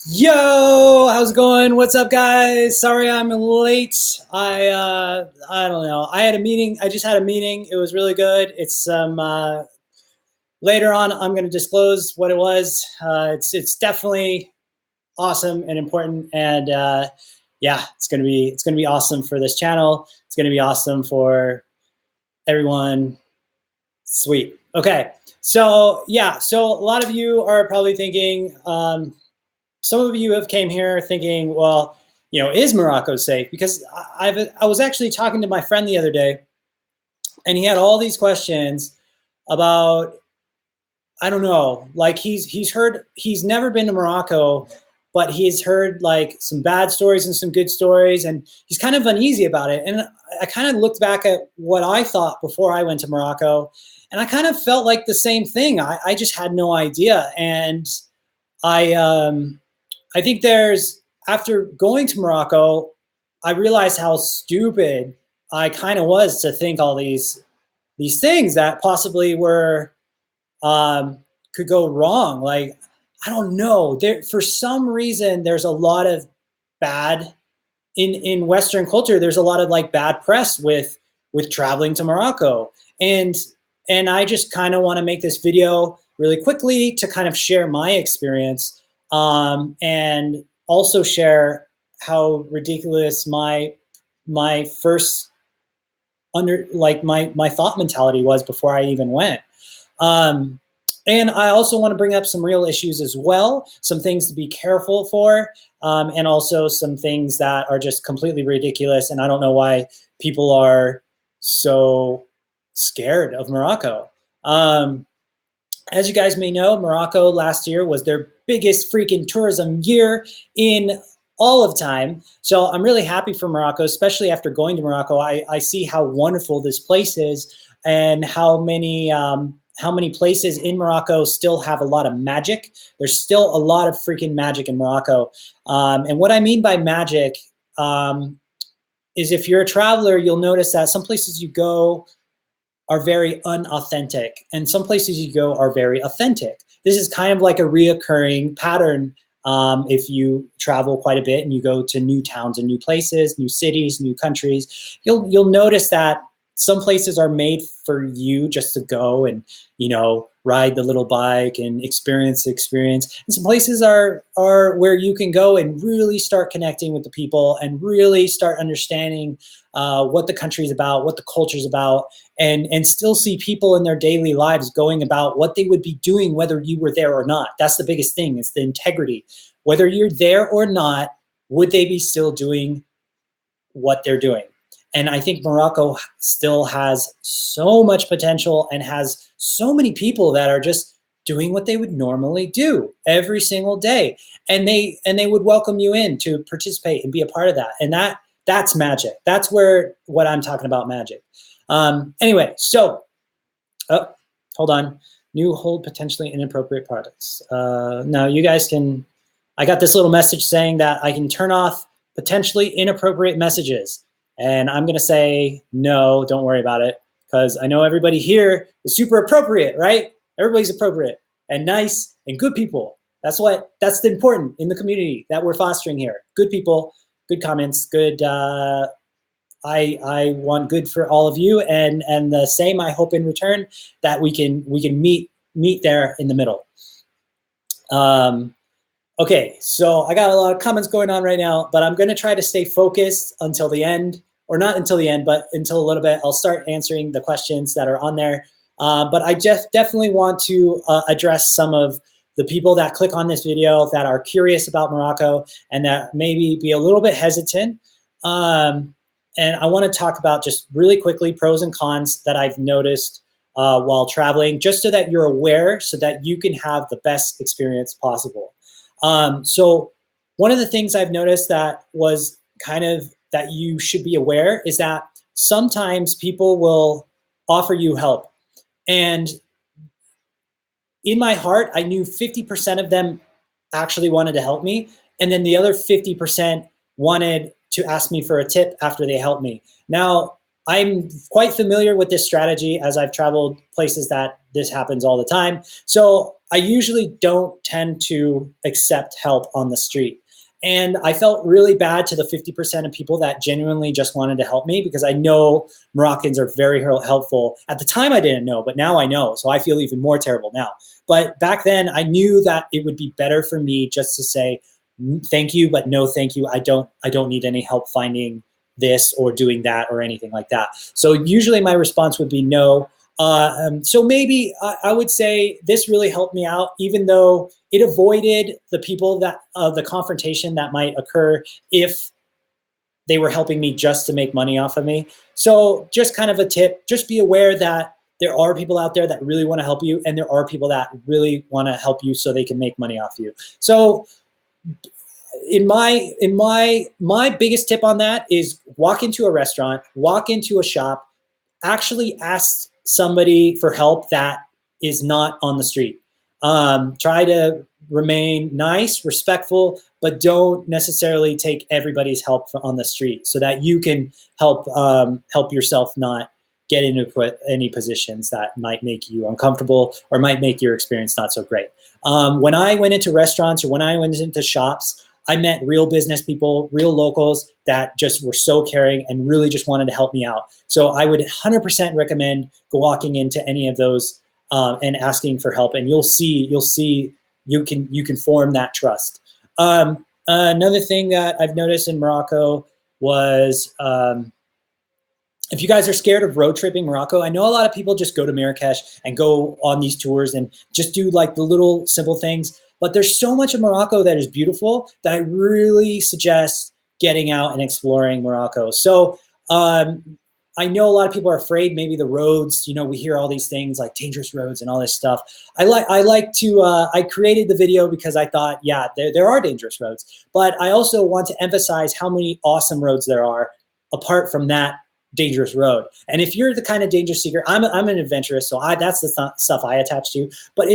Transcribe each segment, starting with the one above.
Yo, how's it going? What's up, guys? Sorry I'm late. I don't know. I had a meeting. I just had a meeting. It was really good. It's later on. I'm going to disclose what it was. It's definitely awesome and important, and yeah, it's gonna be awesome for this channel. It's gonna be awesome for everyone. Sweet. Okay. So yeah. So a lot of you are probably thinking. Some of you have came here thinking, well, is Morocco safe? Because I was actually talking to my friend the other day, and he had all these questions about, I don't know, like he's never been to Morocco, but he's heard like some bad stories and some good stories, and he's kind of uneasy about it. And I kind of looked back at what I thought before I went to Morocco, and I kind of felt like the same thing. I just had no idea, and I I think after going to Morocco, I realized how stupid I kind of was to think all these things that possibly were could go wrong. Like, I don't know. For some reason, there's a lot of bad in Western culture. There's a lot of like bad press with traveling to Morocco, and I just kind of want to make this video really quickly to kind of share my experience, and also share how ridiculous my first my thought mentality was before I even went. And I also want to bring up some real issues as well, some things to be careful for, and also some things that are just completely ridiculous. And I don't know why people are so scared of Morocco. As you guys may know, Morocco last year was their biggest freaking tourism year in all of time. So I'm really happy for Morocco, especially after going to Morocco. I see how wonderful this place is, and how many places in Morocco still have a lot of magic. There's still a lot of freaking magic in Morocco. And what I mean by magic is, if you're a traveler, you'll notice that some places you go are very unauthentic, and some places you go are very authentic. This is kind of like a reoccurring pattern. If you travel quite a bit and you go to new towns and new places, new cities, new countries, you'll notice that some places are made for you just to go and, ride the little bike and experience the experience. And some places are where you can go and really start connecting with the people and really start understanding what the country is about, what the culture is about, and still see people in their daily lives going about what they would be doing whether you were there or not. That's the biggest thing. It's the integrity. Whether you're there or not, would they be still doing what they're doing? And I think Morocco still has so much potential and has so many people that are just doing what they would normally do every single day. And they would welcome you in to participate and be a part of that. And that's magic. That's what I'm talking about, magic. Anyway, so, hold on. New hold potentially inappropriate products. Now you guys can, I got this little message saying that I can turn off potentially inappropriate messages. And I'm going to say, no, don't worry about it, because I know everybody here is super appropriate, right? Everybody's appropriate and nice and good people. That's the important in the community that we're fostering here. Good people, good comments, good. I want good for all of you, and the same I hope in return, that we can meet there in the middle. Okay, so I got a lot of comments going on right now, but I'm going to try to stay focused until the end, or not until the end, but until a little bit. I'll start answering the questions that are on there. But I just definitely want to address some of the people that click on this video that are curious about Morocco and that maybe be a little bit hesitant. And I want to talk about just really quickly pros and cons that I've noticed while traveling, just so that you're aware, so that you can have the best experience possible. So one of the things I've noticed that was kind of that you should be aware is that sometimes people will offer you help. And in my heart, I knew 50% of them actually wanted to help me. And then the other 50% wanted to ask me for a tip after they helped me. Now, I'm quite familiar with this strategy, as I've traveled places that this happens all the time. So I usually don't tend to accept help on the street. And I felt really bad to the 50% of people that genuinely just wanted to help me, because I know Moroccans are very helpful. At the time, I didn't know, but now I know. So I feel even more terrible now. But back then, I knew that it would be better for me just to say, thank you, but no thank you. I don't need any help finding this or doing that or anything like that. So usually my response would be no. So maybe I would say this really helped me out, even though it avoided the people that the confrontation that might occur if they were helping me just to make money off of me. So just kind of a tip, just be aware that there are people out there that really want to help you, and there are people that really want to help you so they can make money off you. So in my biggest tip on that is walk into a restaurant, walk into a shop, actually ask somebody for help that is not on the street. Try to remain nice, respectful, but don't necessarily take everybody's help on the street, so that you can help yourself not get into any positions that might make you uncomfortable or might make your experience not so great. When I went into restaurants or when I went into shops, I met real business people, real locals that just were so caring and really just wanted to help me out. So I would 100% recommend walking into any of those and asking for help, and you'll see you can form that trust. Another thing that I've noticed in Morocco was, if you guys are scared of road tripping Morocco, I know a lot of people just go to Marrakesh and go on these tours and just do like the little simple things. But there's so much of Morocco that is beautiful that I really suggest getting out and exploring Morocco. So I know a lot of people are afraid, maybe the roads, we hear all these things like dangerous roads and all this stuff. I created the video because I thought, yeah, there are dangerous roads, but I also want to emphasize how many awesome roads there are apart from that dangerous road. And if you're the kind of danger seeker, I'm an adventurous, so that's the stuff I attach to. But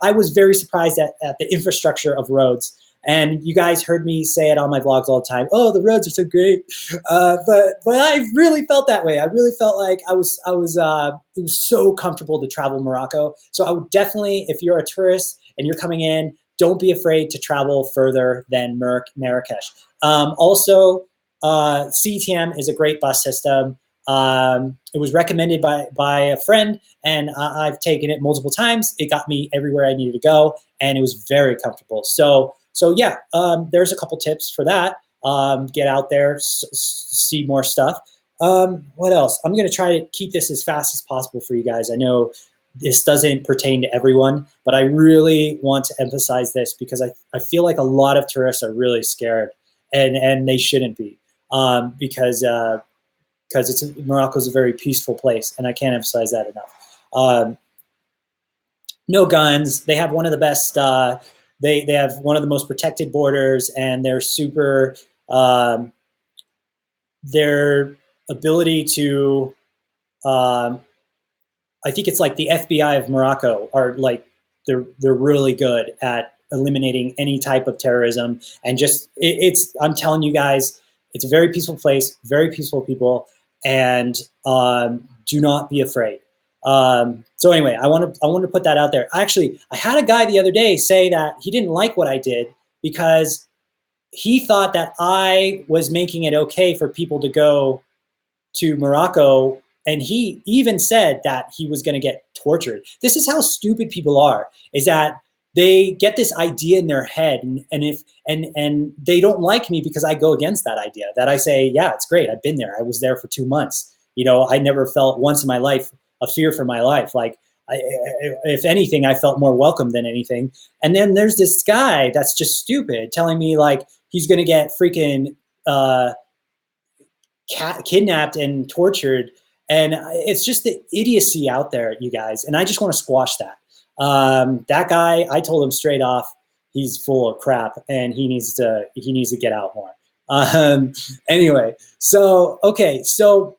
I was very surprised at the infrastructure of roads. And you guys heard me say it on my vlogs all the time. Oh, the roads are so great. But I really felt that way. I really felt like it was so comfortable to travel Morocco. So I would definitely, if you're a tourist and you're coming in, don't be afraid to travel further than Marrakesh. Also, CTM is a great bus system. It was recommended by a friend, and I've taken it multiple times. It got me everywhere I needed to go, and it was very comfortable. So yeah, there's a couple tips for that. Get out there, see more stuff. What else? I'm going to try to keep this as fast as possible for you guys. I know this doesn't pertain to everyone, but I really want to emphasize this because I feel like a lot of tourists are really scared, and they shouldn't be, because Morocco's a very peaceful place, and I can't emphasize that enough. No guns. They have one of the best. They have one of the most protected borders, and they're super. Their ability to, I think it's like the FBI of Morocco are like they're really good at eliminating any type of terrorism, and just I'm telling you guys, it's a very peaceful place, very peaceful people, and do not be afraid. So anyway, I want to put that out there. Actually, I had a guy the other day say that he didn't like what I did because he thought that I was making it okay for people to go to Morocco, and he even said that he was going to get tortured. This is how stupid people are, is that they get this idea in their head, and they don't like me because I go against that idea, that I say, yeah, it's great. I've been there. I was there for 2 months. I never felt once in my life a fear for my life. Like, if anything, I felt more welcome than anything. And then there's this guy that's just stupid telling me like he's going to get freaking kidnapped and tortured. And it's just the idiocy out there, you guys. And I just want to squash that. That guy, I told him straight off, he's full of crap, and he needs to get out more. Anyway, so okay, so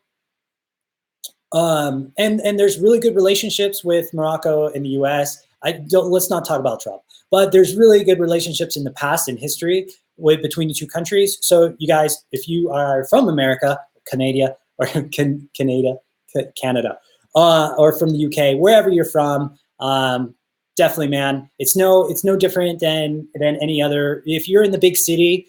and there's really good relationships with Morocco and the U.S. Let's not talk about Trump, but there's really good relationships in the past in history between the two countries. So you guys, if you are from America, Canada, or Canada, or from the UK, wherever you're from, definitely, man. It's no different than any other. If you're in the big city,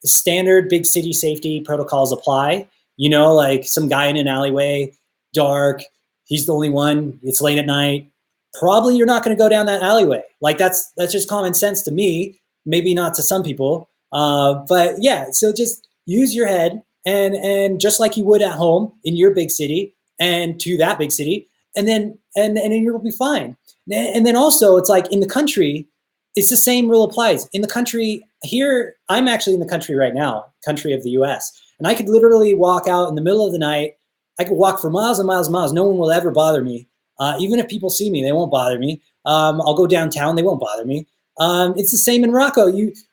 standard big city safety protocols apply. You know, like some guy in an alleyway, dark, he's the only one, it's late at night. Probably you're not going to go down that alleyway. Like that's just common sense to me. Maybe not to some people. But yeah, so just use your head and just like you would at home in your big city and to that big city, and then you'll be fine. And then also it's like in the country, it's the same rule applies. In the country here, I'm actually in the country right now, country of the US. And I could literally walk out in the middle of the night. I could walk for miles and miles and miles. No one will ever bother me. Even if people see me, they won't bother me. I'll go downtown, they won't bother me. It's the same in Morocco.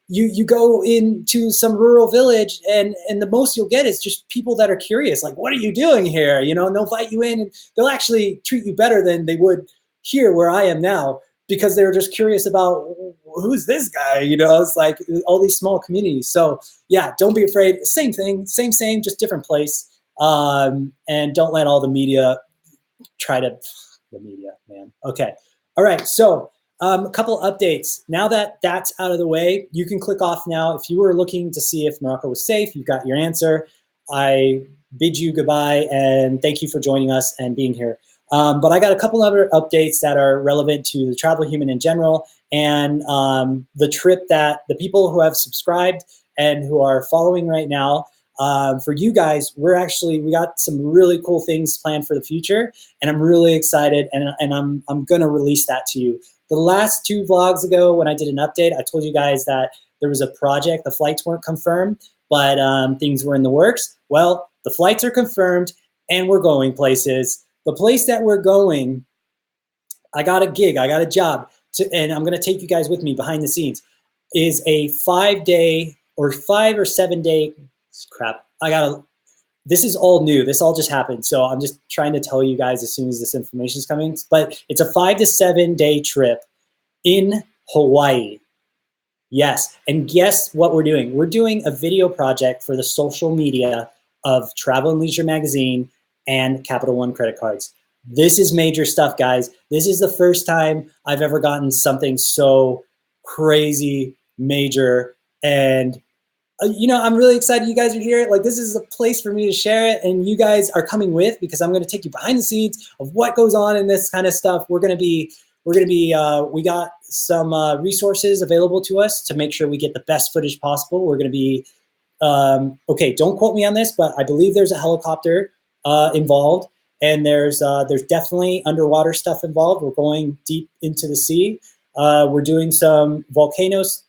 You go into some rural village and the most you'll get is just people that are curious. Like, what are you doing here? You know, and they'll invite you in and they'll actually treat you better than they would here where I am now, because they're just curious about who's this guy, you know. It's like all these small communities. So yeah, don't be afraid. Same thing, same, just different place. And don't let all the media the media, man. Okay. All right. So a couple updates. Now that that's out of the way, you can click off now. If you were looking to see if Morocco was safe, you've got your answer. I bid you goodbye and thank you for joining us and being here. But I got a couple other updates that are relevant to the travel human in general, and the trip that the people who have subscribed and who are following right now, for you guys, we got some really cool things planned for the future, and I'm really excited, and I'm gonna release that to you. The last 2 vlogs ago when I did an update, I told you guys that there was a project, the flights weren't confirmed, but things were in the works. Well, the flights are confirmed and we're going places. The place that we're going, I got a gig, I got a job, and I'm gonna take you guys with me behind the scenes, is a 5-day or 5 or 7 day, crap, this is all new, this all just happened. So I'm just trying to tell you guys as soon as this information is coming, but it's a 5 to 7 day trip in Hawaii. Yes, and guess what we're doing? We're doing a video project for the social media of Travel and Leisure Magazine and Capital One credit cards. This is major stuff, guys. This is the first time I've ever gotten something so crazy major, and you know, I'm really excited you guys are here. Like, this is a place for me to share it, and you guys are coming with, because I'm going to take you behind the scenes of what goes on in this kind of stuff. We got some resources available to us to make sure we get the best footage possible. We're going to be, okay, don't quote me on this, but I believe there's a helicopter involved, and there's definitely underwater stuff involved. We're going deep into the sea. We're doing some volcanoes,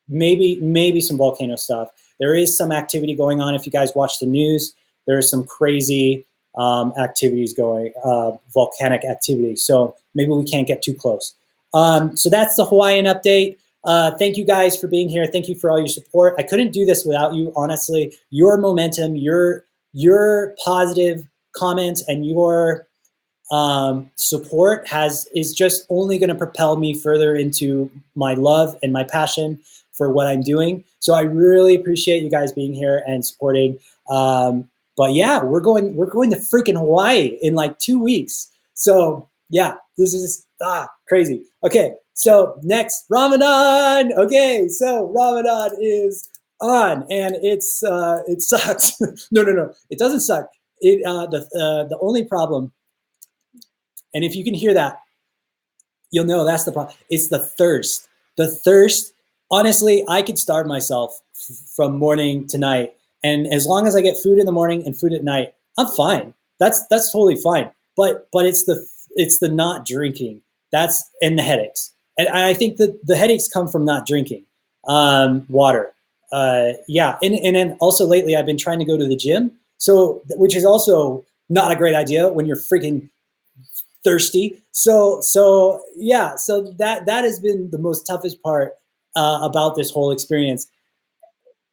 maybe some volcano stuff. There is some activity going on. If you guys watch the news, there is some crazy activities going, volcanic activity. So maybe we can't get too close. So that's the Hawaiian update. Thank you guys for being here. Thank you for all your support. I couldn't do this without you, honestly. Your momentum, your positive comments, and your support is just only going to propel me further into my love and my passion for what I'm doing. So I really appreciate you guys being here and supporting. But yeah, we're going to freaking Hawaii in like 2 weeks. So yeah, this is crazy. Okay, so next, Ramadan. Okay, so Ramadan is on, and it sucks. No, it doesn't suck. The only problem, and if you can hear that, you'll know that's the problem. It's the thirst. The thirst. Honestly, I could starve myself from morning to night, and as long as I get food in the morning and food at night, I'm fine. That's totally fine. But it's the not drinking. And the headaches. And I think that the headaches come from not drinking water. Yeah, and then also lately I've been trying to go to the gym, which is also not a great idea when you're freaking thirsty. So yeah, so that has been the most toughest part about this whole experience.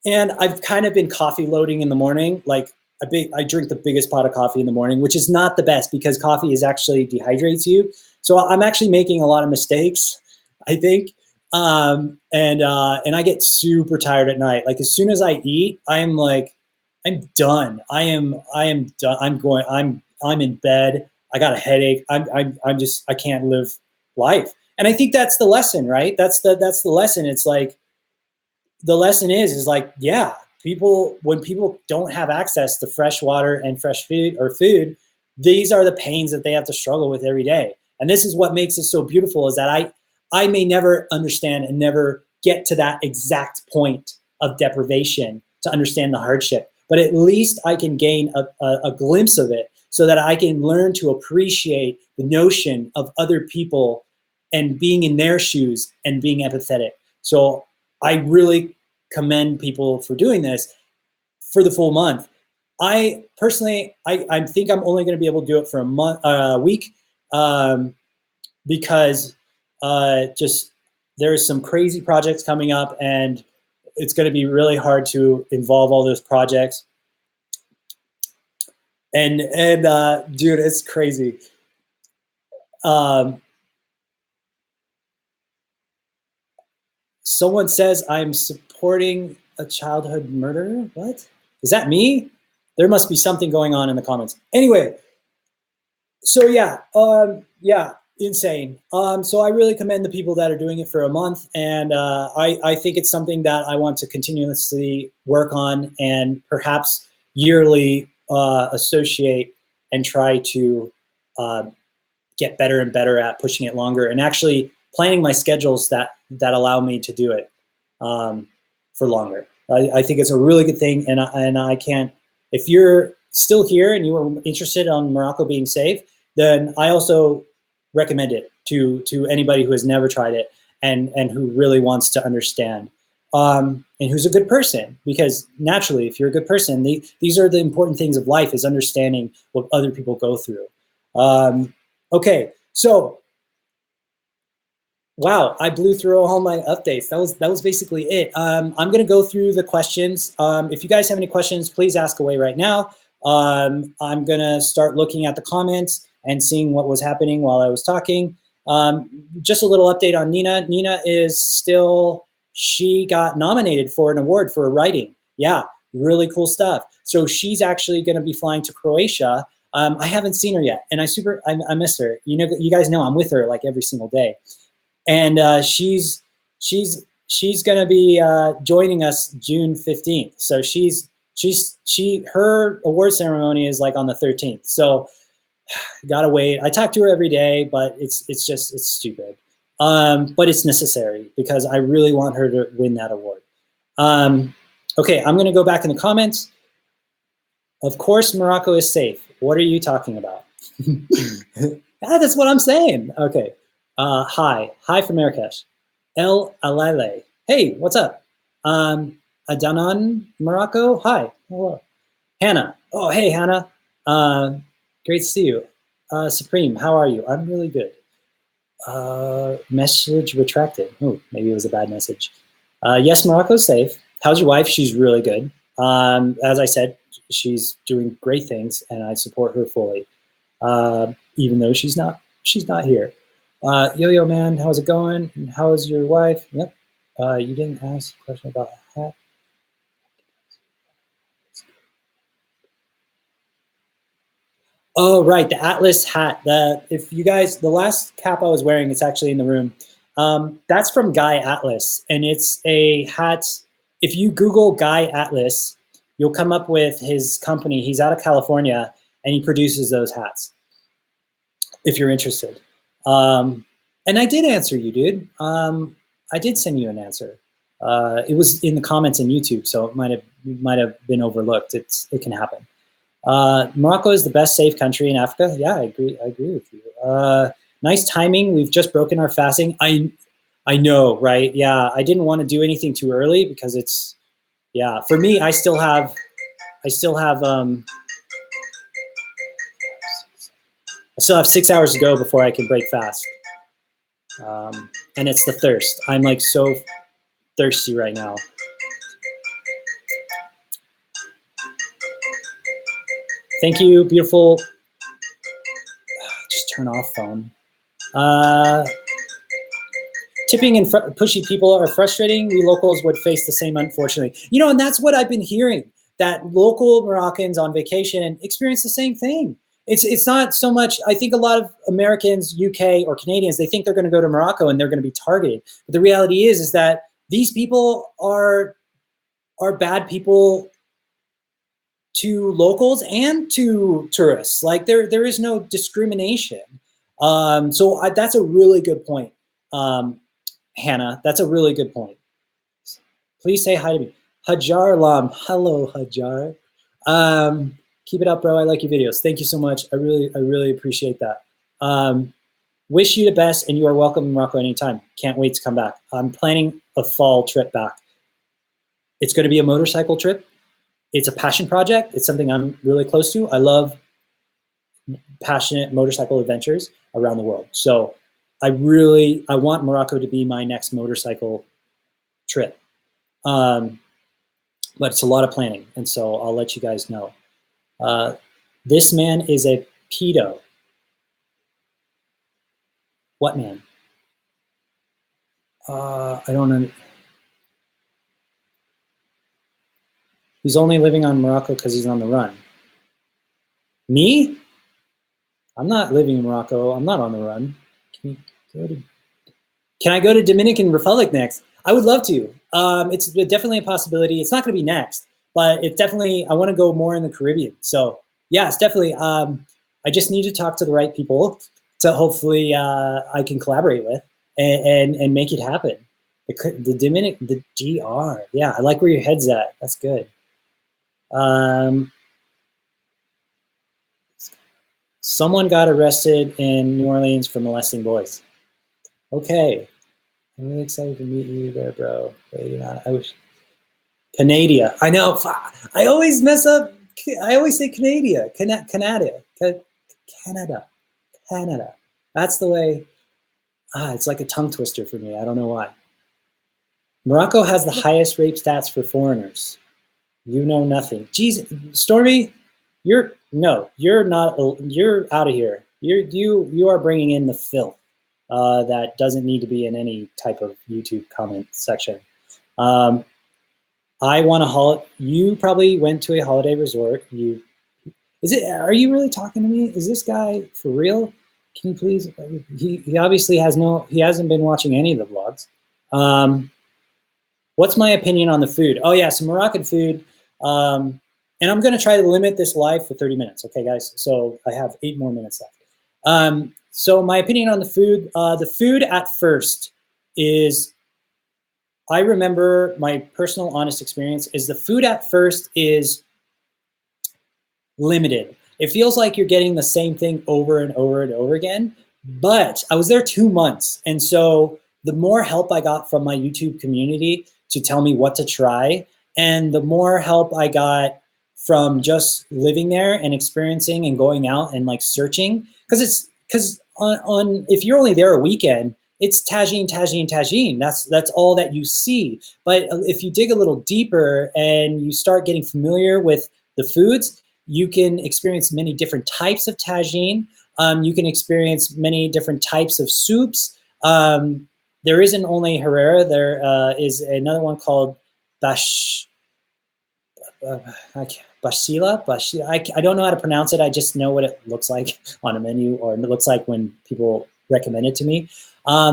And I've kind of been coffee loading in the morning. Like I drink the biggest pot of coffee in the morning, which is not the best because coffee is actually dehydrates you. So I'm actually making a lot of mistakes, I think. And I get super tired at night. Like as soon as I eat, I'm done. I am done. I'm in bed. I got a headache. I can't live life. And I think that's the lesson, right? That's the lesson. It's like, the lesson is like, yeah, when people don't have access to fresh water and fresh food, these are the pains that they have to struggle with every day. And this is what makes it so beautiful, is that I may never understand and never get to that exact point of deprivation to understand the hardship, but at least I can gain a glimpse of it so that I can learn to appreciate the notion of other people and being in their shoes and being empathetic. So I really commend people for doing this for the full month. I personally, I think I'm only going to be able to do it for a week, because just there's some crazy projects coming up, and it's going to be really hard to involve all those projects. And dude, it's crazy. Someone says I'm supporting a childhood murderer. What? Is that me? There must be something going on in the comments. Anyway, so yeah, insane. So I really commend the people that are doing it for a month, and I think it's something that I want to continuously work on, and perhaps yearly associate and try to get better and better at pushing it longer, and actually planning my schedules that allow me to do it for longer. I think it's a really good thing, and I can't. If you're still here and you are interested on Morocco being safe, then I also recommend it to anybody who has never tried it and who really wants to understand, and who's a good person. Because naturally, if you're a good person, these are the important things of life, is understanding what other people go through. Okay, so. Wow, I blew through all my updates. That was basically it. I'm going to go through the questions. If you guys have any questions, please ask away right now. I'm going to start looking at the comments and seeing what was happening while I was talking. Just a little update on Nina. Nina is still, she got nominated for an award for writing. Yeah, really cool stuff. So she's actually going to be flying to Croatia. I haven't seen her yet, and I miss her. You guys know I'm with her like every single day. And she's gonna be joining us June 15th. So her award ceremony is like on the 13th. So gotta wait. I talk to her every day, but it's stupid. But it's necessary because I really want her to win that award. Okay, I'm gonna go back in the comments. Of course, Morocco is safe. What are you talking about? That's what I'm saying. Okay. Hi from Marrakesh. El Alale. Hey, what's up? Adanan, Morocco. Hi. Hello. Hannah. Oh, hey, Hannah. Great to see you. Supreme, how are you? I'm really good. Message retracted. Oh, maybe it was a bad message. Yes, Morocco's safe. How's your wife? She's really good. As I said, she's doing great things, and I support her fully, even though she's not here. Yo, man, how's it going? And how's your wife? Yep. You didn't ask a question about a hat. Oh, right, the Atlas hat. If you guys, the last cap I was wearing, it's actually in the room. That's from Guy Atlas, and it's a hat. If you Google Guy Atlas, you'll come up with his company. He's out of California, and he produces those hats, if you're interested. And I did answer you, dude. I did send you an answer. It was in the comments on YouTube, so it might have been overlooked. It can happen. Morocco is the best safe country in Africa. Yeah, I agree with you. Nice timing. We've just broken our fasting. I know, right? Yeah, I didn't want to do anything too early because it's, yeah. For me, I still have 6 hours to go before I can break fast. And it's the thirst. I'm like so thirsty right now. Thank you, beautiful. Just turn off phone. Tipping and pushy people are frustrating. We locals would face the same, unfortunately. And that's what I've been hearing, that local Moroccans on vacation experience the same thing. it's not so much. I think a lot of Americans, UK or Canadians, they think they're going to go to Morocco and they're going to be targeted. But the reality is that these people are bad people to locals and to tourists. Like there is no discrimination. That's a really good point, Hannah. That's a really good point. Please say hi to me. Hajar Lam. Hello, Hajar. Keep it up, bro. I like your videos. Thank you so much. I really appreciate that. Wish you the best, and you are welcome in Morocco anytime. Can't wait to come back. I'm planning a fall trip back. It's going to be a motorcycle trip. It's a passion project. It's something I'm really close to. I love passionate motorcycle adventures around the world. So I want Morocco to be my next motorcycle trip. But it's a lot of planning, and so I'll let you guys know. This man is a pedo. What man? I don't know. He's only living on Morocco because he's on the run. Me? I'm not living in Morocco. I'm not on the run. Can I go to Dominican Republic next? I would love to. It's definitely a possibility. It's not going to be next, but it's definitely, I want to go more in the Caribbean. So yeah, it's definitely, I just need to talk to the right people to hopefully I can collaborate with and make it happen. The GR. Yeah, I like where your head's at. That's good. Someone got arrested in New Orleans for molesting boys. Okay. I'm really excited to meet you there, bro. I wish. Canada. I know. I always mess up. I always say Canada. Canada. That's the way. It's like a tongue twister for me. I don't know why. Morocco has the highest rape stats for foreigners. You know nothing. Jeez, Stormy, you're not. You're out of here. You are bringing in the filth that doesn't need to be in any type of YouTube comment section. I want a holiday. You probably went to a holiday resort. Are you really talking to me? Is this guy for real? Can you please? He obviously he hasn't been watching any of the vlogs. What's my opinion on the food? Oh yeah, some Moroccan food. And I'm going to try to limit this live for 30 minutes. Okay, guys. So I have 8 more minutes left. So my opinion on the food at first is, I remember my personal honest experience is the food at first is limited. It feels like you're getting the same thing over and over and over again, but I was there 2 months. And so the more help I got from my YouTube community to tell me what to try, and the more help I got from just living there and experiencing and going out and like searching, because if you're only there a weekend, it's tagine. That's all that you see. But if you dig a little deeper and you start getting familiar with the foods, you can experience many different types of tagine. You can experience many different types of soups. There isn't only Herrera. There is another one called Bashila. I don't know how to pronounce it. I just know what it looks like on a menu, or it looks like when people recommend it to me.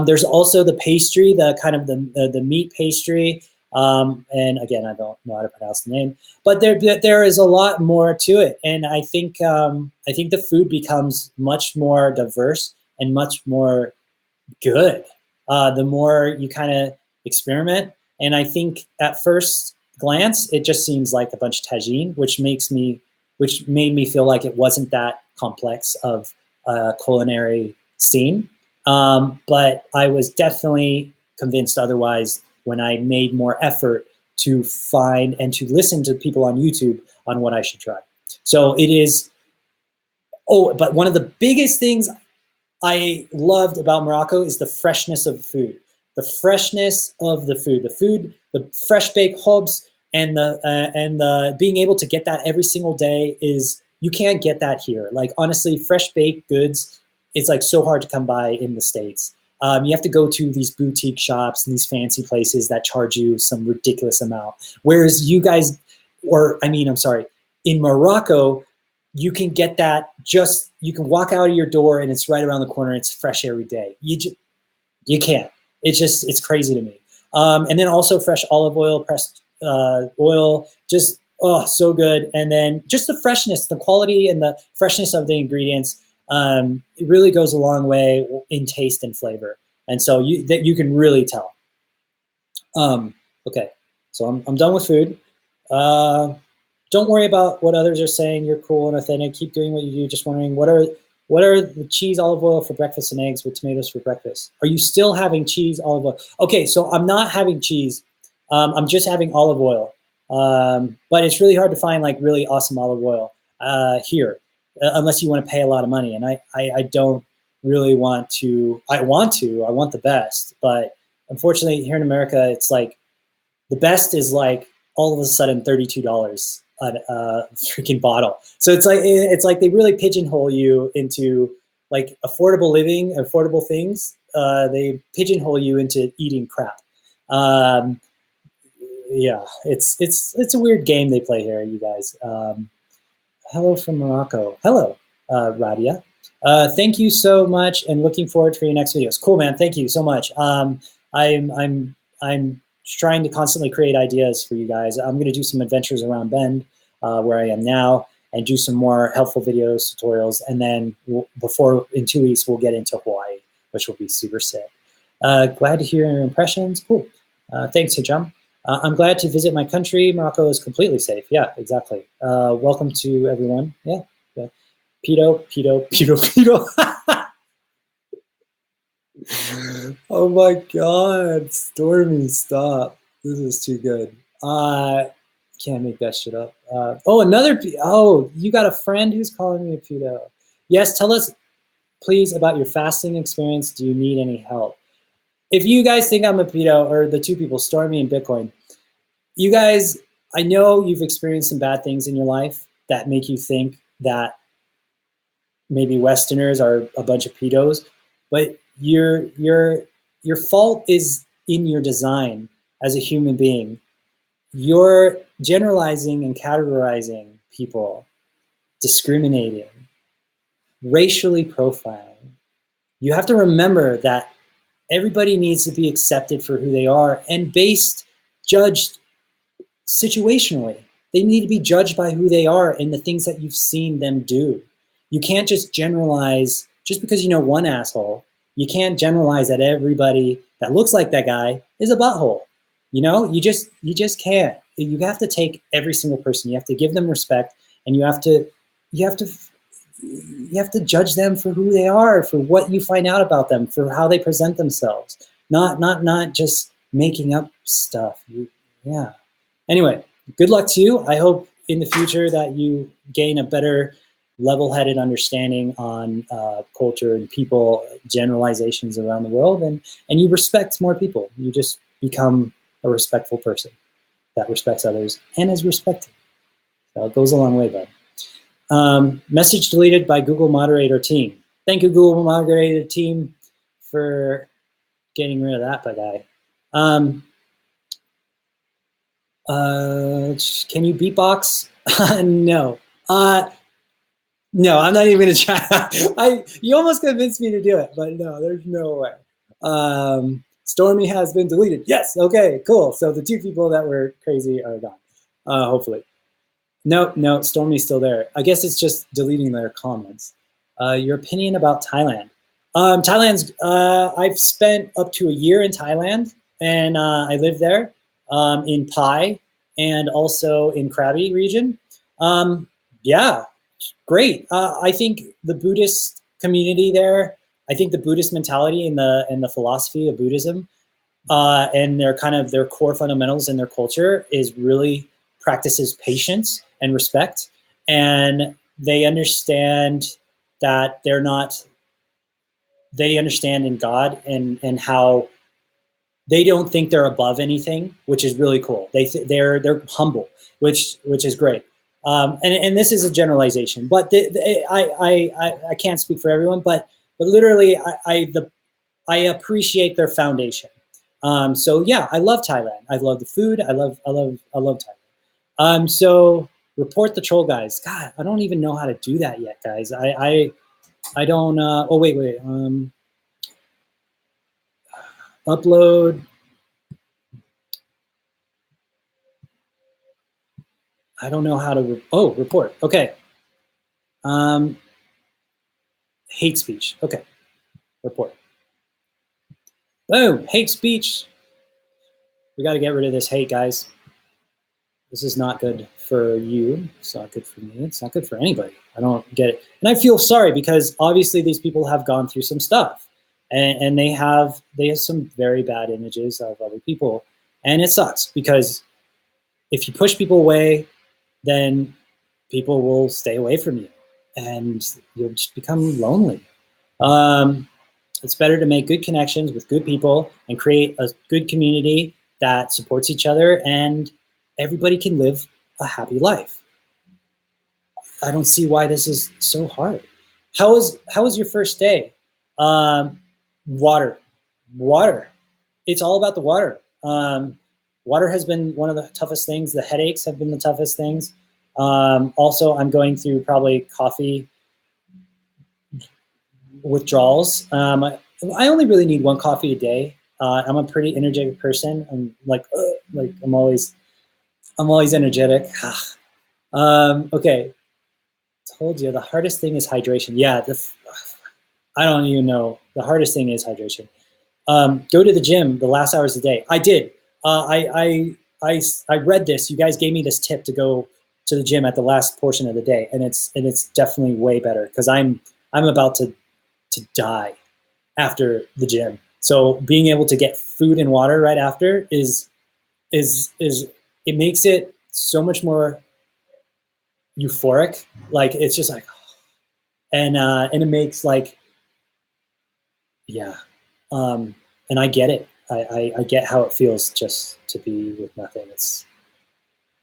There's also the pastry, the kind of the meat pastry. And again, I don't know how to pronounce the name, but there is a lot more to it. And I think the food becomes much more diverse and much more good the more you kind of experiment. And I think at first glance, it just seems like a bunch of tagine, which made me feel like it wasn't that complex of a culinary scene. But I was definitely convinced otherwise when I made more effort to find and to listen to people on YouTube on what I should try. So it is, but one of the biggest things I loved about Morocco is the freshness of the food. The freshness of the food, the fresh baked hobs, and the being able to get that every single day is, you can't get that here. Like honestly, fresh baked goods, it's like so hard to come by in the States. You have to go to these boutique shops and these fancy places that charge you some ridiculous amount. Whereas you guys, in Morocco, you can get that you can walk out of your door and it's right around the corner. It's fresh every day. You can't. It's crazy to me. And then also fresh olive oil, pressed oil, just, oh, so good. And then just the freshness, the quality and the freshness of the ingredients, it really goes a long way in taste and flavor. And so you can really tell. Okay, so I'm done with food. Don't worry about what others are saying. You're cool and authentic. Keep doing what you do. Just wondering, what are the cheese, olive oil for breakfast and eggs with tomatoes for breakfast? Are you still having cheese, olive oil? Okay, so I'm not having cheese. I'm just having olive oil. But it's really hard to find like really awesome olive oil here, unless you want to pay a lot of money. And I don't really want to. I want the best. But unfortunately, here in America, it's like the best is like all of a sudden $32 a freaking bottle. So it's like they really pigeonhole you into like affordable living, affordable things. They pigeonhole you into eating crap. Yeah, it's a weird game they play here, you guys. Hello from Morocco. Hello, Radia. Thank you so much, and looking forward for your next videos. Cool, man. Thank you so much. I'm trying to constantly create ideas for you guys. I'm going to do some adventures around Bend, where I am now, and do some more helpful videos, tutorials, and then in 2 weeks we'll get into Hawaii, which will be super sick. Glad to hear your impressions. Cool. Thanks, Hijam. I'm glad to visit my country. Morocco is completely safe. Yeah, exactly. Welcome to everyone. Yeah. Pedo. Oh my God, Stormy, stop. This is too good. Can't make that shit up. Oh, you got a friend who's calling me a pedo. Yes, tell us, please, about your fasting experience. Do you need any help? If you guys think I'm a pedo, or the two people, Stormy and Bitcoin, you guys, I know you've experienced some bad things in your life that make you think that maybe Westerners are a bunch of pedos, but your fault is in your design as a human being. You're generalizing and categorizing people, discriminating, racially profiling. You have to remember that everybody needs to be accepted for who they are and judged situationally. They need to be judged by who they are and the things that you've seen them do. You can't just generalize, just because you know one asshole, you can't generalize that everybody that looks like that guy is a butthole. You know, you just can't. You have to take every single person. You have to give them respect, and you have to judge them for who they are, for what you find out about them, for how they present themselves. Not just making up stuff. Yeah. Anyway, good luck to you. I hope in the future that you gain a better level-headed understanding on culture and people, generalizations around the world, and you respect more people. You just become a respectful person that respects others and is respected. So it goes a long way, bud. Message deleted by Google moderator team. Thank you, Google moderator team, for getting rid of that guy. Can you beatbox? No. No, I'm not even gonna try. You almost convinced me to do it, but no, there's no way. Stormy has been deleted. Yes, okay, cool. So the two people that were crazy are gone, hopefully. No, Stormy's still there. I guess it's just deleting their comments. Your opinion about Thailand? I've spent up to a year in Thailand, and I lived there in Pai and also in Krabi region. Yeah, great. I think the Buddhist community there, I think the Buddhist mentality and the philosophy of Buddhism and their core fundamentals in their culture is really practices patience and respect, and they understand that they understand in God and how they don't think they're above anything, which is really cool. They're humble, which is great. And this is a generalization, but I can't speak for everyone, but literally I appreciate their foundation. So yeah, I love Thailand. I love the food. I love Thailand. So report the troll guys. God, I don't even know how to do that yet, guys. I don't. Oh wait. Upload. I don't know how to. Report. Okay. Hate speech. Okay. Report. Boom. Hate speech. We got to get rid of this hate, guys. This is not good for you. It's not good for me. It's not good for anybody. I don't get it. And I feel sorry because obviously these people have gone through some stuff and they have some very bad images of other people. And it sucks because if you push people away, then people will stay away from you and you'll just become lonely. It's better to make good connections with good people and create a good community that supports each other and everybody can live a happy life. I don't see why this is so hard. How was your first day? Water. It's all about the water. Water has been one of the toughest things. The headaches have been the toughest things. Also, I'm going through probably coffee withdrawals. I only really need one coffee a day. I'm a pretty energetic person. I'm I'm always energetic. Okay. Told you the hardest thing is hydration. Yeah, I don't even know. The hardest thing is hydration. Go to the gym the last hours of the day. I did. I read this. You guys gave me this tip to go to the gym at the last portion of the day, and it's definitely way better because I'm about to die after the gym. So being able to get food and water right after is it makes it so much more euphoric. Like it's just like, and it makes like, yeah. And I get it. I get how it feels just to be with nothing.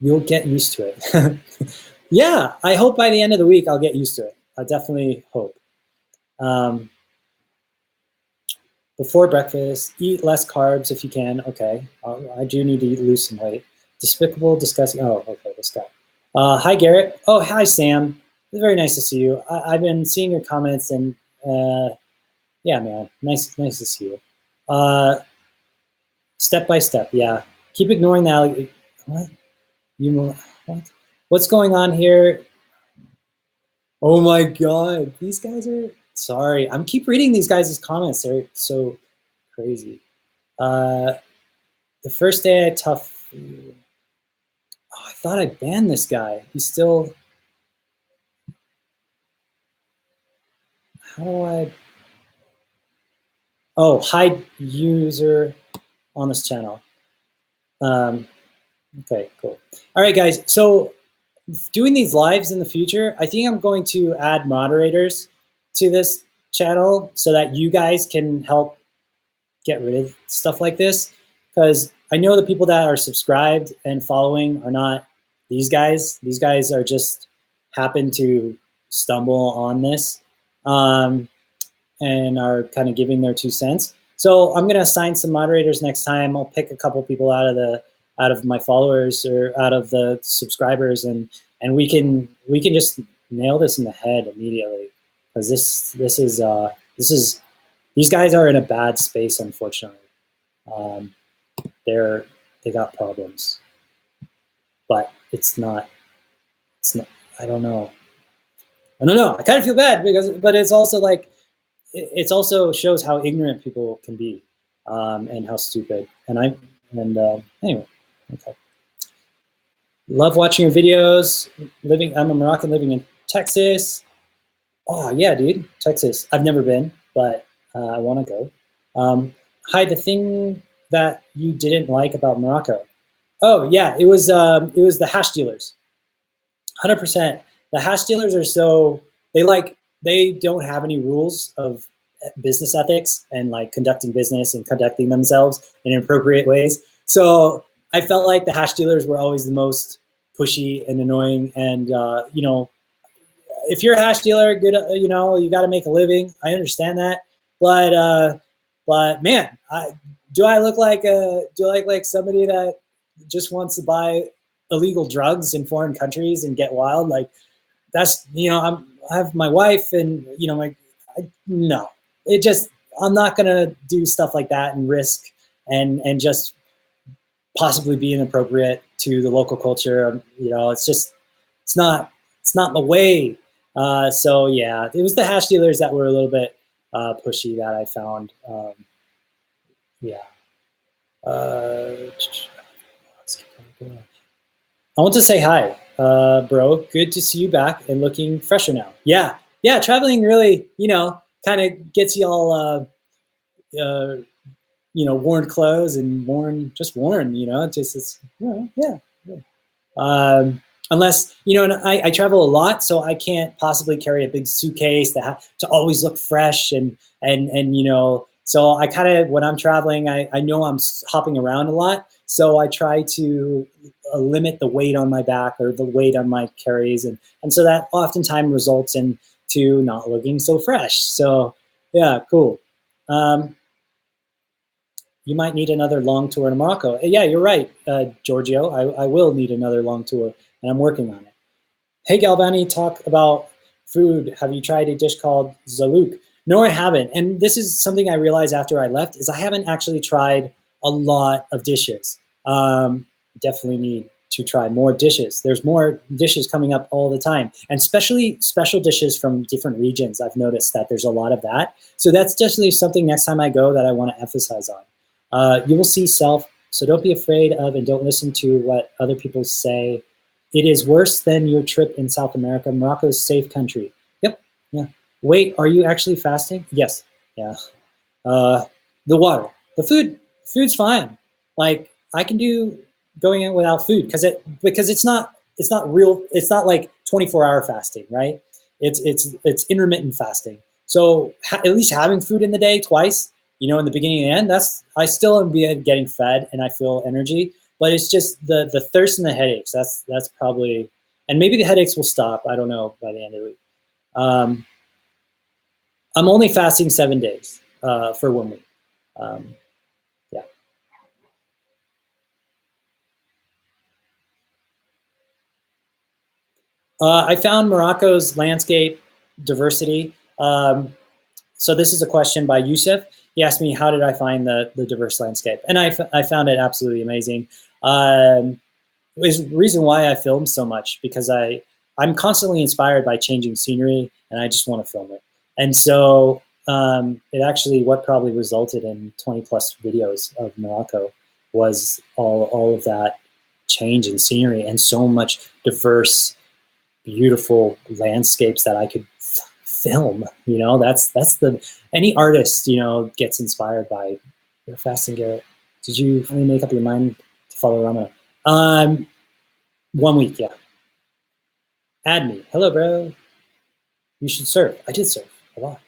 You'll get used to it. Yeah, I hope by the end of the week I'll get used to it. I definitely hope. Before breakfast, eat less carbs if you can. Okay, I do need to lose some weight. Despicable, disgusting. Oh, okay, this guy. Hi, Garrett. Oh, hi, Sam. It's very nice to see you. I've been seeing your comments, and yeah, man, nice to see you. Step by step, yeah. Keep ignoring that. What? What? What's going on here? Oh my God, these guys are. Sorry, I'm keep reading these guys' comments. They're so crazy. The first day I tough. Oh, I thought I banned this guy. He's still. How do I? Oh, hide user on this channel. Okay, cool. All right, guys. So doing these lives in the future, I think I'm going to add moderators to this channel so that you guys can help get rid of stuff like this. Because I know the people that are subscribed and following are not these guys. These guys are just happen to stumble on this and are kind of giving their 2 cents. So I'm going to assign some moderators next time. I'll pick a couple people out of my followers or out of the subscribers, and we can just nail this in the head immediately, because this is these guys are in a bad space, unfortunately. They got problems, but it's not. I don't know. I kind of feel bad but it's also like it also shows how ignorant people can be, and how stupid. Anyway. Okay. Love watching your videos. I'm a Moroccan living in Texas. Oh yeah, dude, Texas. I've never been, but I want to go. Hi, the thing that you didn't like about Morocco. Oh yeah, it was the hash dealers. 100%. The hash dealers are they don't have any rules of business ethics and like conducting business and conducting themselves in appropriate ways. So I felt like the hash dealers were always the most pushy and annoying. And if you're a hash dealer, good, you got to make a living. I understand that, but man, do I look like somebody that just wants to buy illegal drugs in foreign countries and get wild. Like that's, I have my wife and, no, I'm not going to do stuff like that and risk and just possibly be inappropriate to the local culture. It's not the way. So yeah, it was the hash dealers that were a little bit pushy that I found. Yeah. Let's keep going. I want to say hi, bro. Good to see you back and looking fresher now. Yeah, traveling really, kind of gets you all, worn clothes and worn, yeah. Unless, and I travel a lot, so I can't possibly carry a big suitcase to always look fresh and so I kind of, when I'm traveling, I know I'm hopping around a lot, so I try to limit the weight on my back or the weight on my carries, and so that oftentimes results into not looking so fresh. So yeah, cool. You might need another long tour in Morocco. Yeah, you're right, Giorgio. I will need another long tour, and I'm working on it. Hey, Galvani, talk about food. Have you tried a dish called zalouk? No, I haven't. And this is something I realized after I left, is I haven't actually tried a lot of dishes. Definitely need to try more dishes. There's more dishes coming up all the time, and especially special dishes from different regions. I've noticed that there's a lot of that. So that's definitely something next time I go that I want to emphasize on. You will see self, so don't be afraid of and don't listen to what other people say. It is worse than your trip in South America. Morocco is a safe country. Yep, yeah. Wait, are you actually fasting? Yes, yeah. The water, the food's fine. Like I can do going in without food because it's not real. It's not like 24-hour fasting, right? It's intermittent fasting. So at least having food in the day twice, in the beginning and end, I still am getting fed and I feel energy, but it's just the thirst and the headaches. That's probably, and maybe the headaches will stop. I don't know by the end of the week. I'm only fasting 7 days for 1 week. Yeah. I found Morocco's landscape diversity. So this is a question by Yusuf. He asked me, how did I find the diverse landscape? And I found it absolutely amazing. Is the reason why I film so much, because I'm constantly inspired by changing scenery and I just want to film it. And so it actually, what probably resulted in 20 plus videos of Morocco was all of that change in scenery and so much diverse, beautiful landscapes that I could film. That's any artist, gets inspired by your fasting, Garrett. Did you finally make up your mind to follow Ramadan? 1 week, yeah. Add me. Hello, bro. You should surf. I did surf a lot.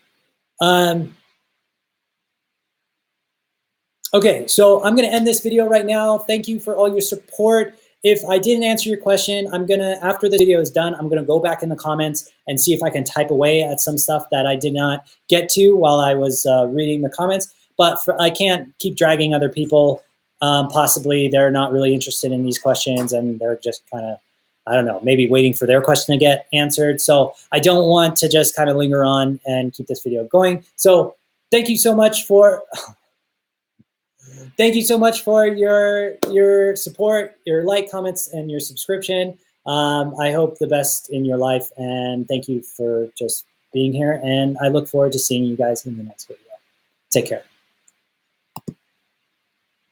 Okay, so I'm going to end this video right now. Thank you for all your support. If I didn't answer your question, after the video is done, I'm going to go back in the comments and see if I can type away at some stuff that I did not get to while I was reading the comments. But I can't keep dragging other people. Possibly they're not really interested in these questions and they're just kind of, I don't know, maybe waiting for their question to get answered. So I don't want to just kind of linger on and keep this video going. So thank you so much for your support, your like, comments, and your subscription. I hope the best in your life, and thank you for just being here. And I look forward to seeing you guys in the next video. Take care.